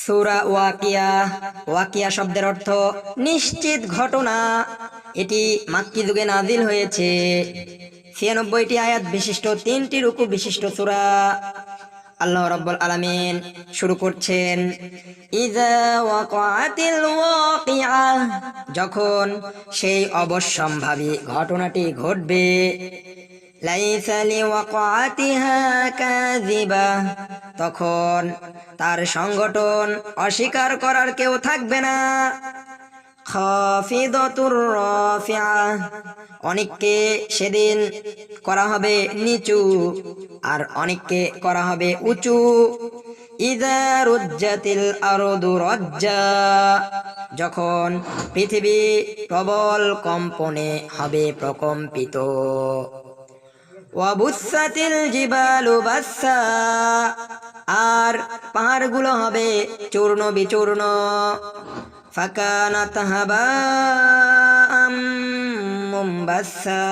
সূরা ওয়াকিয়া। ওয়াকিয়া শব্দের অর্থ নিশ্চিত ঘটনা। এটি মাক্কি যুগে নাজিল হয়েছে। ৯৬টি আয়াত বিশিষ্ট ৩টি রুকু বিশিষ্ট সূরা। আল্লাহ রাব্বুল আলামিন শুরু করছেন, ইযা ওয়াকাতিল ওয়াকিয়া, যখন সেই অবশ্যম্ভাবী ঘটনাটি ঘটবে। লাইসা লিওয়াকাতিহা কাযিবা, তখন তার সংগঠন অস্বীকার করার কেউ থাকবে না। খাফিদাতুর রাফিআ, অনেককে সেদিন করা হবে নিচু আর অনেককে করা হবে উঁচু। ইযা রুজ্জাতিল আরদু রাজ্জা, যখন পৃথিবী প্রবল কম্পনে হবে প্রকম্পিত। ওয়াবুসাতিল জিবালু বাসসা, আর পাহাড়গুলো হবে চূর্ণ বিচূর্ণ। ফাকানাত হাবাআম মুমবাসসা,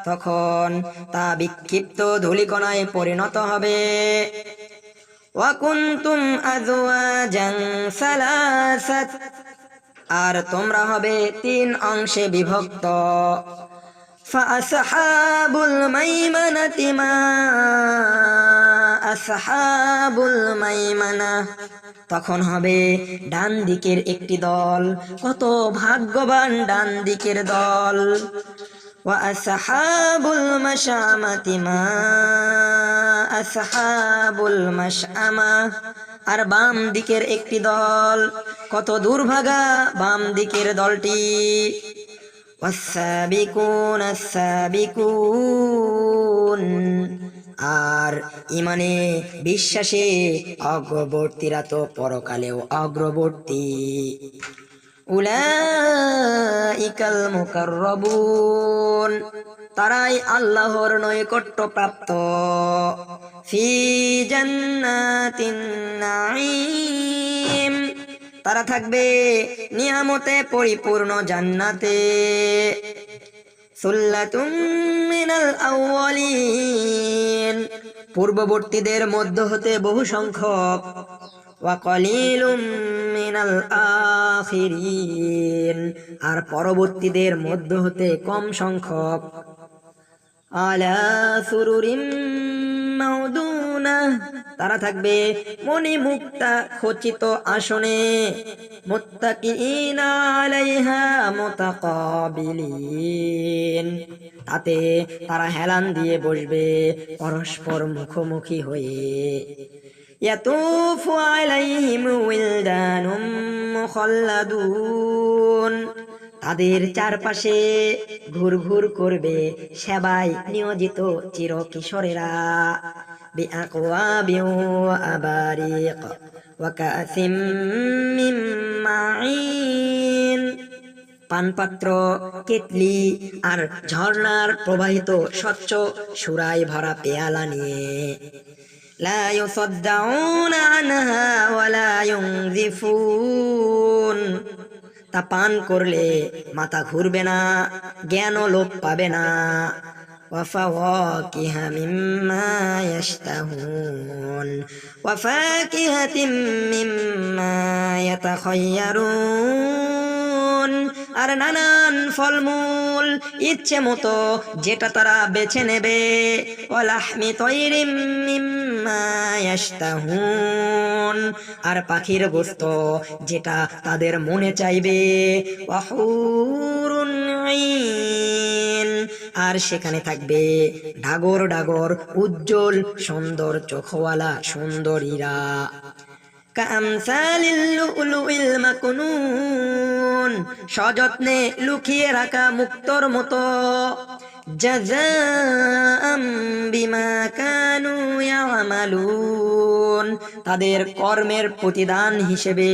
তখন তা বিক্ষিপ্ত ধূলিকণায় পরিণত হবে। ওয়া কুনতুম আযওয়াজান সালাসাত, আর তোমরা হবে ৩ অংশে বিভক্ত। ফাআসহাবুল মাইমানাতি মা আসহাবুল মাইমানা, তখন হবে ডান দিকের একটি দল, কত ভাগ্যবান ডান দিকের দল। ওয়া আসহাবুল মাশআমাতি মা আসহাবুল মাশআমা, আর বাম দিকের একটি দল, কত দুর্ভাগা বাম দিকের দলটি। ওয়াসসাবিকুন আসসাবিকুন, আর ইমানে বিশ্বাসে অগ্রবর্তীরা তো পরকালেও অগ্রবর্তী। উলাইকাল মুকাররাবুন, তারাই আল্লাহর নৈকট্য প্রাপ্ত। ফি জান্নাতিন নাঈম, তারা থাকবে নিয়ামতে পরিপূর্ণ জান্নাতে। সুল্লাতুম মিনাল আউয়ালিন, পূর্ববর্তীদের মধ্য হতে বহু সংখ্যক। ওয়া কলিলুম মিনাল আখিরিন, আর পরবর্তীদের মধ্য হতে কম সংখ্যক। আলা সুরুরিম মাউদুনা, তারা থাকবে মণিমুক্তা খচিত আসনে। মুত্তাকিইনা আলাইহা মুতাকাবিলিন, তাতে তারা হেলান দিয়ে বসবে পরস্পর মুখোমুখি হয়ে। ইয়াতুফু আলাইহিম উইলদানুম মুখাল্লাদুন, তাদের চারপাশে ঘুরঘুর করবে সেবায় নিয়োজিত চিরকিশোরেরা। বিআকওয়াবিন ওয়া আবারিক ওয়া কাসিম মিন মাঈন, পানপাত্র, কেতলি আর ঝর্ণার প্রবাহিত স্বচ্ছ সুরায় ভরা পেয়ালা নিয়ে। লা ইউসাদ্দাউনা আনহা ওয়া লা ইউনজিফুন, তা পান করলে মাথা ঘুরবে না, জ্ঞানও লোপ পাবে না। ওয়া ফাওয়াকিহা মিম্মা ইয়াশতাহুন ওয়া ফাকিহাতিম মিম্মা ইয়াতাখায়্যারুন, আর নানান ফলমূল ইচ্ছে মতো যেটা তারা বেছে নেবে। ওয়া লাহমি তায়রিম মিম্মা ইয়াশতাহুন, আর পাখির গোশত যেটা তাদের মনে চাইবে। ওয়া হুরুন আইন, আর সেখানে থাকবে ডাগর ডাগর উজ্জ্বল সুন্দর চোখওয়ালা সুন্দরীরা। কামসালিল লুলুইল মাকনুন, সযত্নে লুকিয়ে রাখা মুক্তোর মতো। জাযাআম বিমা কানু ইয়ামালুন, তাদের কর্মের প্রতিদান হিসেবে।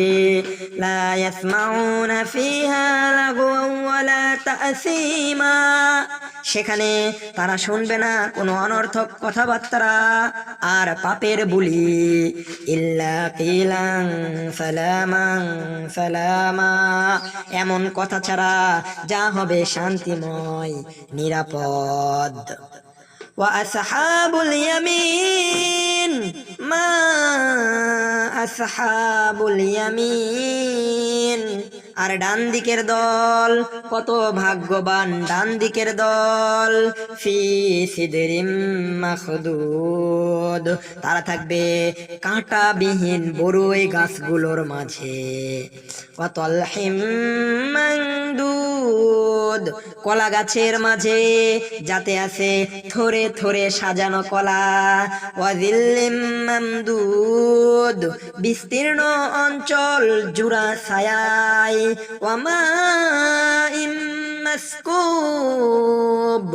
লা ইয়াসমাউনা ফিহা লাগওয়ান ওয়ালা তাসীমা, সেখানে তারা শুনবে না কোনো অনর্থক কথাবার্তা আর পাপের বুলি। ইল্লা কিলান সালামান সালামা, এমন কথা ছাড়া যা হবে শান্তিময় নিরাপদ। ওয়া আসহাবুল ইয়ামিন মা আসহাবুল ইয়ামিন, আর ডান দিকের দল কত ভাগ্যবান ডান দিকের দল, ফি সিদরিম মাখদুদ, তারা থাকবে কাঁটাবিহীন বড়ই গাছগুলোর মাঝে, ওয়া তালহিম মামদুদ, কলা গাছের মাঝে যাতে আছে থরে থরে সাজানো কলা, ওয়া যিল্লিম মামদুদ, বিস্তীর্ণ অঞ্চল জুড়া ছায়ায়, ওয়া মাইম মাসকুব,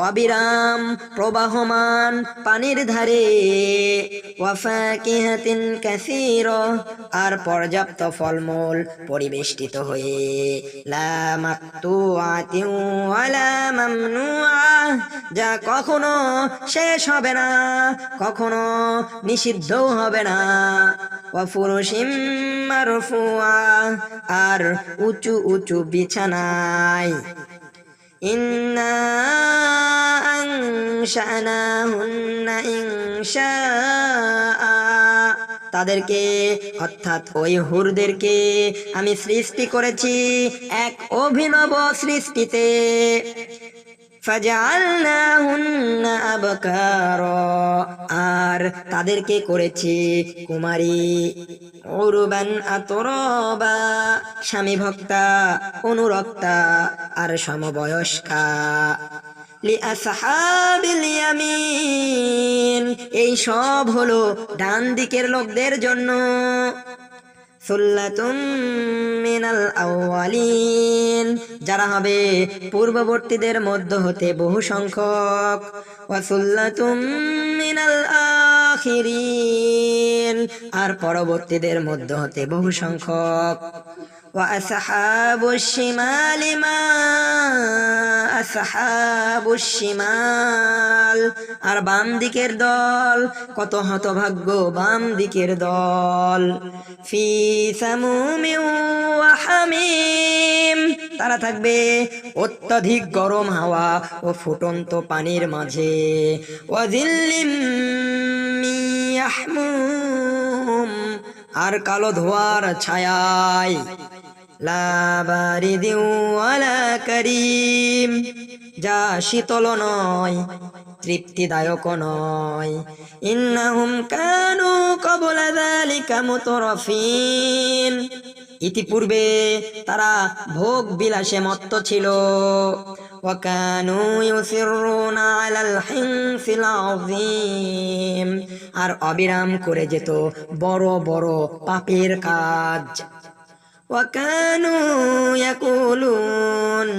অবিরাম প্রবাহমান পানির ধারে, ওয়া ফাকিহাতিন কাসীরা, আর পর্যাপ্ত ফলমূল পরিবেষ্টিত হয়ে, লা মাকতুআতিন ওয়ালা মামনুআ, যা কখনো শেষ হবে না কখনো নিষিদ্ধও হবে না, ওয়া ফুরুশিম মারফুআ, আর উঁচু উঁচু বিছানায়, ইন্না আনশানাহুন্না ইনশাআ, তাদেরকে অর্থাৎ ওই হুরদেরকে আমি সৃষ্টি করেছি এক অভিনব সৃষ্টিতে, ফাজআলনাহুন্না আবকারা, আর তাদেরকে করেছি কুমারী, উরবান আতরাবা, স্বামী ভক্তা, অনুরক্তা আর সমবয়স্কা, লিআসহাবিল ইয়ামিন, এই সব হলো ডান দিকের লোকদের জন্য, সুল্লাতুম মিনাল আউয়ালিন, যারা হবে পূর্ববর্তীদের মধ্য হতে বহু সংখ্যক, ওয়া সুল্লাতুম মিনাল আখিরিন, আর পরবর্তীদের মধ্য হতে বহু সংখ্যক, ওয়া আসহাবুশ শিমালি মা আসহাবুশ শিমাল, আর বাম দিকের দল কত হতভাগ্য বাম দিকের দল, ফি সামুমিন ওয়া হামিম, তারা থাকবে অত্যধিক গরম হাওয়া ও ফুটন্ত পানির মাঝে, ওয়া যিল্লিম মিন ইয়াহমুম, আর কালো ধোঁয়ার ছায়ায়, লা বারিদিন ওয়ালা কারীম, যা শীতল নয় তৃপ্তিদায়ক নয়, ইন্নাহুম কানু ক্বাবলা যালিকা মুতরাফিন, ইতিপূর্বে তারা ভোগ বিলাসে মত্ত ছিল, ওয়া কানু ইউসিররুনা আলাল হিনসিল আযীম, আর অবিরাম করে যেত বড় বড় পাপের কাজ, ওয়া কানু ইয়াকুলুন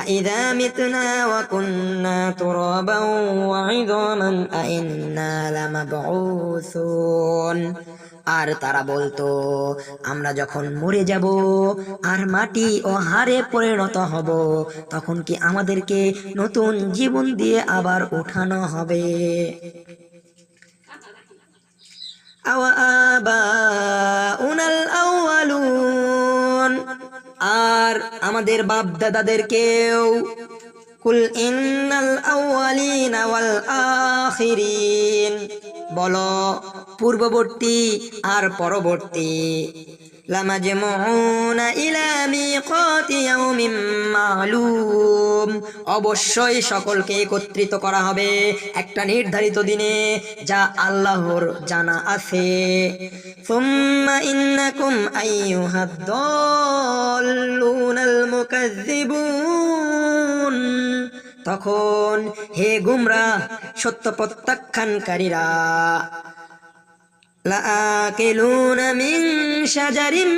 আইযা মিতনা ওয়া কুন্না তুরাবান ওয়া ইযামান আইন্না লামাবউসুন, আর তারা বলতো আমরা যখন মরে যাব আর মাটি ও হাড়ে পরিণত হব, তখন কি আমাদেরকে নতুন জীবন দিয়ে আবার উঠানো হবে। আওয়া আবাউনাল আউয়ালুন, আর আমাদের বাপ দাদাদেরকেও, কুল ইন্নাল আউয়ালিনা ওয়াল আখিরিন, বলো পূর্ববর্তী আর পরবর্তী, লামাজমুউনা ইলা মিকাতি ইয়াউমিন মা'লুম, অবশ্যই সকলকে একত্রিত করা হবে একটা নির্ধারিত দিনে যা আল্লাহর জানা আছে। সুম্মা ইন্নাকুম আইয়ুহাদ দাল্লুনাল মুকাজ্জিবুন, তখন হে গুমরাহ সত্য প্রত্যাখ্যানকারীরা, লাআকিলুনা মিন শাজারিম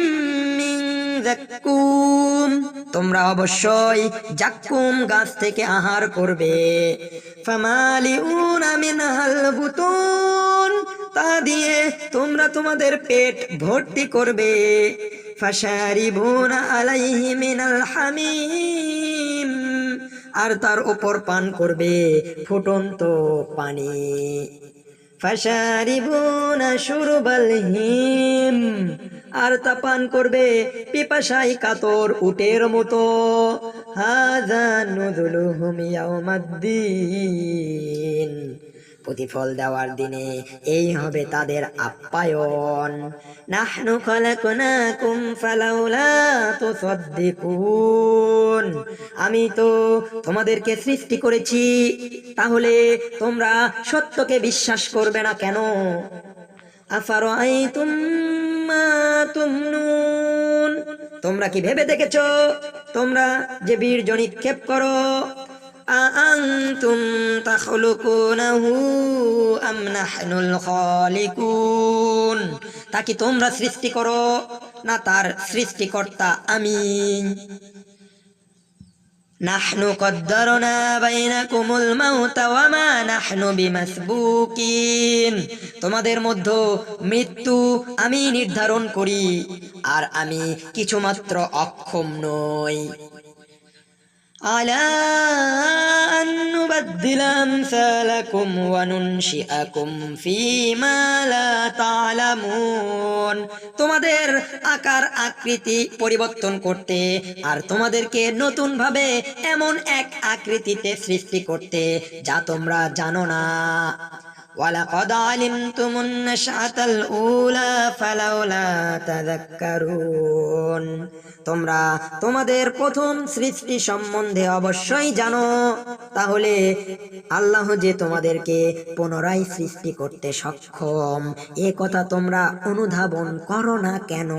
মিন যাক্কুম, তোমরা অবশ্যই যাক্কুম গাছ থেকে আহার করবে, ফামালিউনা মিনহাল বুতুন, তা দিয়ে তোমরা তোমাদের পেট ভর্তি করবে, ফাশারিবুনা আলাইহি মিনাল হামিম, আর তার উপর পান করবে ফুটন্ত পানি, ফাশারিবুনা শুরবাল হিম, আর তা পান করবে পিপাসায় কাতর উটের মতো, হাযা নুযুলুহুম ইয়াউমাদ্দিন, প্রতিফল দেওয়ার দিনে এই হবে তাদের আপ্যায়ন। নাহনু খালাকনাকুম ফালাউলা তুসাদ্দিকুন, আমি তো তোমাদেরকে সৃষ্টি করেছি, তাহলে তোমরা সত্যকে বিশ্বাস করবে না কেন? আফারাআইতুম মা তুমনুন, তোমরা কি ভেবে দেখেছো তোমরা যে বীর্য নিক্ষেপ করো? আআনতুম তাখলুকুনাহু আম নাহনুল খালিকুন, তা কি তোমরা সৃষ্টি করো না তার সৃষ্টিকর্তা আমি? নাহনু কদ্দারনা বাইনাকুমুল মাউতা ওয়া মা নাহনু বিমাসবুকিন, তোমাদের মধ্যে মৃত্যু আমি নির্ধারণ করি, আর আমি কিছুমাত্র অক্ষম নই। আলা আন নুবাদদিলা আমসালাকুম ওয়া নুনশিআকুম ফীমা লা তা'লামুন, তোমাদের আকার আকৃতি পরিবর্তন করতে আর তোমাদেরকে নতুন ভাবে এমন এক আকৃতিতে সৃষ্টি করতে যা তোমরা জানো না। ওয়ালাকাদ আলিমতুমুন নাশআতাল উলা ফালাউলা তাযাক্কারুন, তোমরা তোমাদের প্রথম সৃষ্টি সম্বন্ধে অবশ্যই জানো, তাহলে আল্লাহ যে তোমাদেরকে পুনরায় সৃষ্টি করতে সক্ষম এ কথা তোমরা অনুধাবন করো না কেন?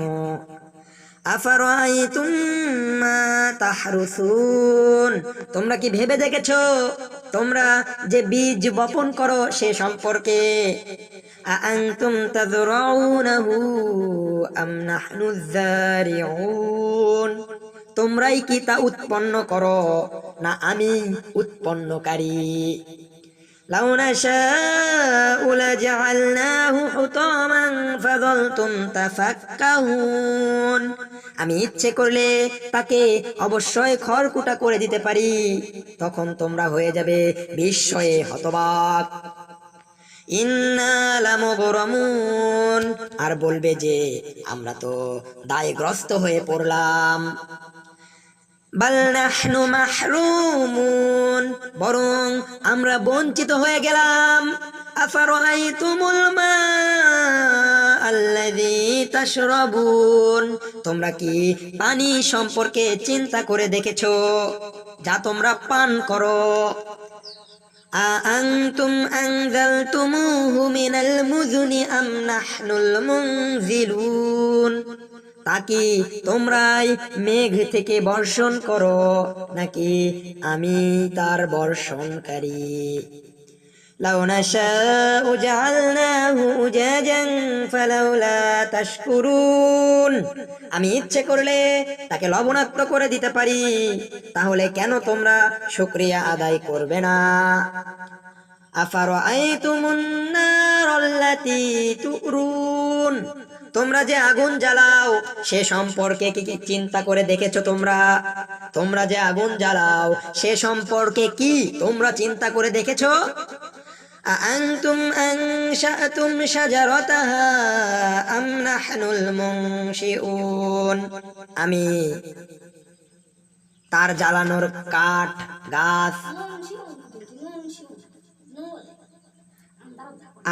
আফারাআইতুম মা তাহরুসুন, তোমরা কি ভেবে দেখেছো তোমরা যে বীজ বপন করো সে সম্পর্কে? আআনতুম তাযরাউনাহু আম নাহনুয যারিউন, তোমরাই কি তা উৎপন্ন করো না আমি উৎপন্নকারী? লাউ নাশাউ লাজআলনাহু হুতামান ফাযালতুম তাফাক্কাহুন, আমি ইচ্ছে করলে তাকে অবশ্যই খড়কুটা করে দিতে পারি, তখন তোমরা হয়ে যাবে বিস্ময়ে হতবাক। ইন্না লামুগরামুন, আর বলবে যে আমরা তো দায়গ্রস্ত হয়ে পড়লাম। বাল নাহনু মাহরুমুন, বরং আমরা বঞ্চিত হয়ে গেলাম। আফারাআইতুমুল মা আল্লাযী তাশরাবুন, তোমরা কি পানি সম্পর্কে চিন্তা করে দেখেছো যা তোমরা পান করো? আআনতুম আনজালতুমুহু মিনাল মুযনি আম নাহনুল মুনজিলুন, তাকি তোমরাই মেঘ থেকে বর্ষণ করো নাকি আমি তার বর্ষণকারী? লাউ নাশাউ জাআলনাহু উজাজান ফালাউলা তাশকুরুন, আমি ইচ্ছে করলে তাকে লবণাক্ত করে দিতে পারি, তাহলে কেন তোমরা শুকরিয়া আদায় করবে না? আফারাআইতুমুন নারাল্লাতী তুরুন, তোমরা যে আগুন জ্বালাও সে সম্পর্কে কি চিন্তা করে দেখেছো তোমরা? তোমরা যে আগুন জ্বালাও সে সম্পর্কে কি তোমরা চিন্তা করে দেখেছো? আআনতুম আনশাআতুম শাজারাতাহা আম নাহনুল মুনশিউন, আমি তার জ্বালানোর কাঠ গাছ।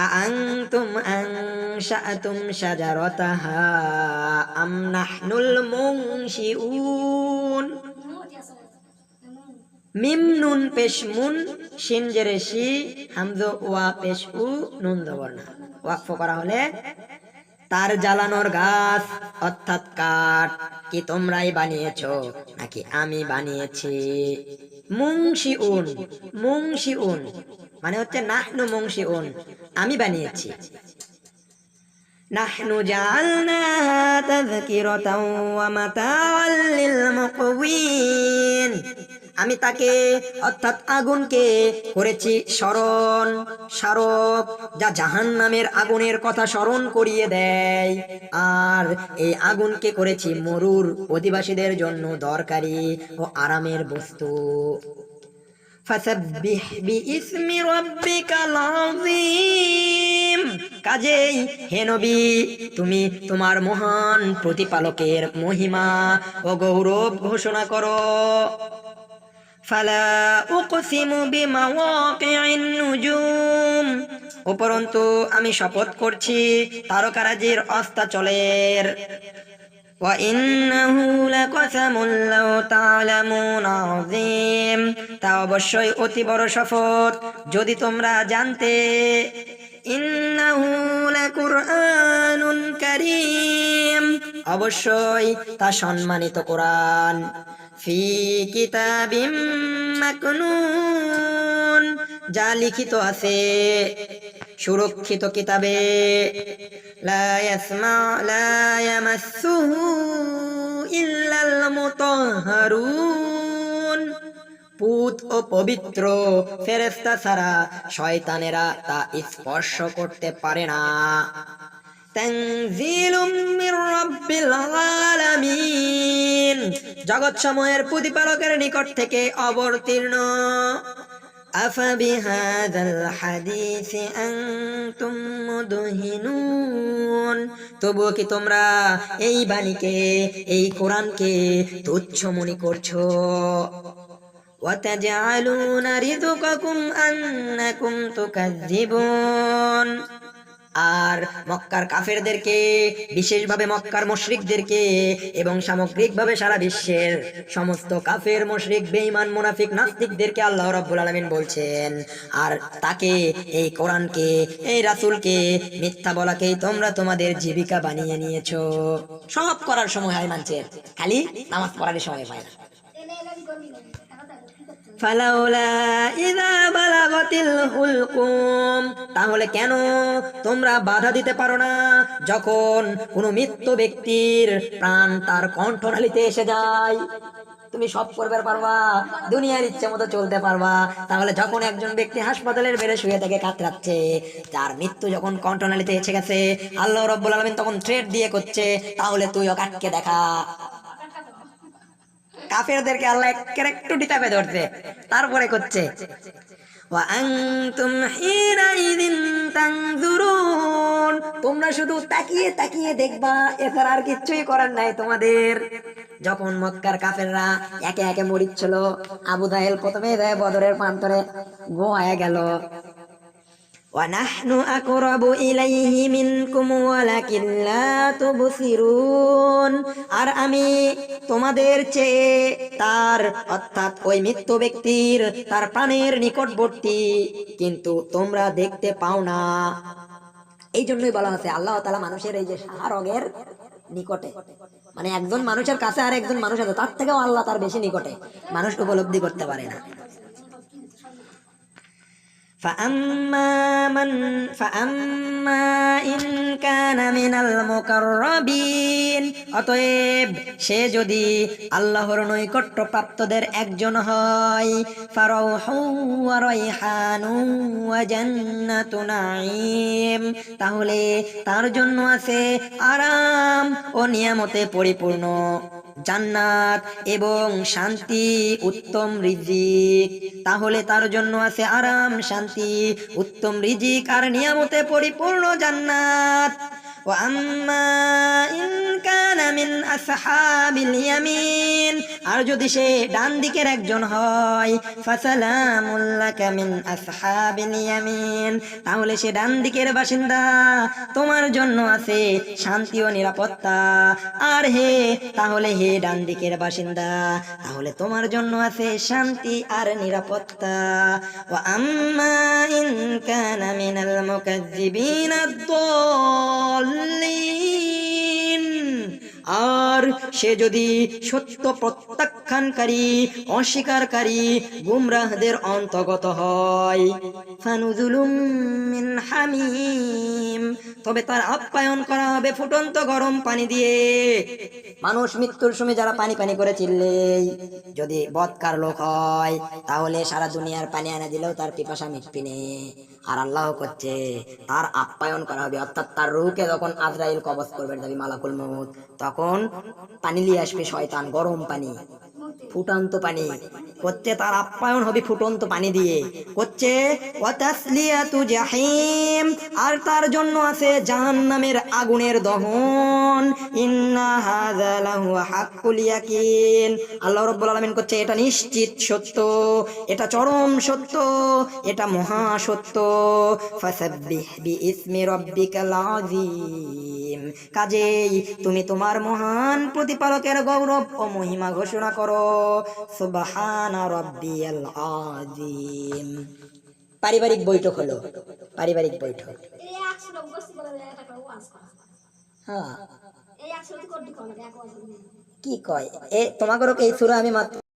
আআনতুম আনশাআতুম শাজারাতাহা আম নাহনুল মুনশিউন, মিম নুন পেশ মুন, শিন জেরে শি, হামজা ওয়া পেশ উ, নুন দবর্ণ, ওয়াকফ করা হলে তার জ্বালানোর গাছ অর্থাৎ কাঠ কি তোমরাই বানিয়েছো নাকি আমি বানিয়েছি? মুনশিউন, মুনশিউন মানে হচ্ছে নাহনু মুনশিউন, আমি বানিয়েছি। নাহনু জাআলনাহা তাযকিরাতাও ওয়া মাতাআল লিল মুকওয়িন, আমি তাকে অর্থাৎ আগুনকে করেছি স্মরণ স্মারক, যা জাহান্নামের আগুনের কথা স্মরণ করিয়ে দেয়, আর এই আগুনকে করেছি মরুর অধিবাসীদের জন্য দরকারি ও আরামের বস্তু। ফাসাব্বিহ বিইসমি রাব্বিকাল আযীম, কাজেই হে নবী তুমি তোমার মহান প্রতিপালকের মহিমা ও গৌরব ঘোষণা করো। ফালা উকসিমু বিমাওয়াকিন নুজুম, উপরন্তু আমি শপথ করছি তারকারাজির অস্তাচলের। ওয়া ইন্নাহু লাকাসামুন লাউ তা'লামুন আযীম, তা অবশ্যই অতি বড় শপথ যদি তোমরা জানতে। ইন্নাহু লাকুরআনুন কারীম, অবশ্যই তা সম্মানিত কোরআন। ফি কিতাবিম মাকনুন, যা লিখিত আছে সুরক্ষিত কিতাবে। লা ইয়ামাসসুহু ইল্লাল মুতাহহারুন, পুত ও পবিত্র ফেরেশতা ছাড়া শয়তানেরা তা স্পর্শ করতে পারে না। তানজিলুম মির রাব্বিল আলামিন, জগৎ সমূহের প্রতিপালকের নিকট থেকে অবতীর্ণ। আফাবিহাযাল হাদীসি আনতুম মুদহিনুন, তবুও কি তোমরা এই বাণীকে, এই কোরআনকে তুচ্ছ মনে করছো? ওয়াতাজআলুনা রিযকাকুম আন্নাকুম তুকাজ্জিবুন, আর মক্কার কাফেরদেরকে, বিশেষভাবে মক্কার মুশরিকদেরকে এবং সামগ্রিকভাবে সারা বিশ্বের সমস্ত কাফের, মুশরিক, বেঈমান, মুনাফিক, নাস্তিকদেরকে আল্লাহ রাব্বুল আলামিন বলছেন, আর তাকে, এই কোরআনকে, এই রাসূলকে মিথ্যা বলাকেই তোমরা তোমাদের জীবিকা বানিয়ে নিয়েছো। সব করার সময় হয় মানুষের, খালি নামাজ পড়ার সময় পায় না। ফালাউলা ইযা বালাগাতিল হুলকুম, তাহলে কেন তোমরা বাধা দিতে পারো না যখন কোনো মৃত ব্যক্তির প্রাণ তার কণ্ঠনালীতে এসে যায়? তুমি সব করবে পারবা, দুনিয়ার ইচ্ছে মতো চলতে পারবা, তাহলে যখন একজন ব্যক্তি হাসপাতালের বেডে শুয়ে থেকে কাতরাচ্ছে, তার মৃত্যু যখন কণ্ঠনালীতে এসে গেছে, আল্লাহ রাব্বুল আলামিন তখন থ্রেট দিয়ে করছে, তাহলে তুইও কাটকে দেখা। কাফেরদেরকে আল্লাহ একটু ডিতাবে ধরছে, তারপরে করছে ওয়া আনতুম হিনাইযিন তানজুরুন, তোমরা শুধু তাকিয়ে তাকিয়ে দেখবা, এছাড়া আর কিছুই করার নাই তোমাদের। যখন মক্কার কাফেররা একে একে মরিচ্ছিল, আবু জাহেল প্রথমে যায় বদরের প্রান্তরে গোয়া গেল। ওয়ানাহনু আকরাবু ইলাইহি মিনকুম ওয়ালাকিন লা তুবসিরুন, আর আমি তোমাদের চেয়ে তার, অর্থাৎ ওই মৃত ব্যক্তির, তার প্রাণের নিকটবর্তী, কিন্তু তোমরা দেখতে পাও না। এই জন্যই বলা আছে আল্লাহ তাআলা মানুষের এই যে সাহারগের নিকটে, মানে একজন মানুষের কাছে আর একজন মানুষ আছে, তার থেকেও আল্লাহ তার বেশি নিকটে, মানুষ উপলব্ধি করতে পারে না। فأما إن كان من المقربين, অতএব সে যদি আল্লাহর নৈকট্য প্রাপ্তদের একজন হয়, ফারাউহু ওয়া রাইহানু ওয়া জান্নাতু নাঈম, তাহলে তার জন্য আছে আরাম ও নিয়ামতে পরিপূর্ণ জান্নাত এবং শান্তি, উত্তম রিজিক। তাহলে তার জন্য আছে আরাম, শান্তি, উত্তম রিজিক আর নিয়ামতে পরিপূর্ণ জান্নাত। ওয়া আম্মা ইন কানা মিন আসহাবিল ইয়ামিন, আর যদি সে ডান দিকের একজন হয়, ফাসালামুল লাকা মিন আসহাবিল ইয়ামিন, তাহলে সে ডান দিকের বাসিন্দা, তোমার জন্য আছে শান্তি ও নিরাপত্তা। আর তাহলে হে ডান দিকের বাসিন্দা, তাহলে তোমার জন্য আছে শান্তি আর নিরাপত্তা। ওয়া আম্মা ইন কানা মিনাল মুকাজ্জিবিনা আদ-দাল্লিন, আর সে যদি সত্য প্রত্যাখ্যানকারী, অস্বীকারী, গুমরাহদের অন্তর্গত হয়, ফানুজুলুম মিন হামিম, তবে তার আপ্যায়ন করা হবে ফুটন্ত গরম পানি দিয়ে। মানুষ মৃত্যুর সময় যারা পানি পানি করে চিল্লেই, যদি বদকার লোক হয় তাহলে সারা দুনিয়ার পানি এনে দিলেও তার পিপাসা মিটবে না। আর আল্লাহ করছে তার আপ্যায়ন করা হবে, অর্থাৎ তার রূহকে যখন আজরাইল কবজ করবে, যাবি মালাকুল মউত, তখন পানি নিয়ে আসবে শয়তান, গরম পানি। ফুটন্ত পানি করছে, তার আপ্যায়ন হবে ফুটন্ত পানি দিয়ে করছে। ওয়াতাসলিয়াতু জাহিম, আর তার জন্য আছে জাহান্নামের আগুনের দহন। ইন্না হাযা লাহু হাক্কুল ইয়াকিন, আল্লাহ রাব্বুল আলামিন করছে এটা নিশ্চিত সত্য, এটা চরম সত্য, এটা মহা সত্য। ফাসাব্বিহ বিইসমি রাব্বিকাল আযীম, কাজেই তুমি তোমার মহান প্রতিপালকের গৌরব ও মহিমা ঘোষণা করো। সুবহানা রাব্বিয়াল আযীম। পারিবারিক বৈঠক হলো, পারিবারিক বৈঠক। হ্যাঁ, কি কয় এ তোমাকে এই সূরা আমি মাত্র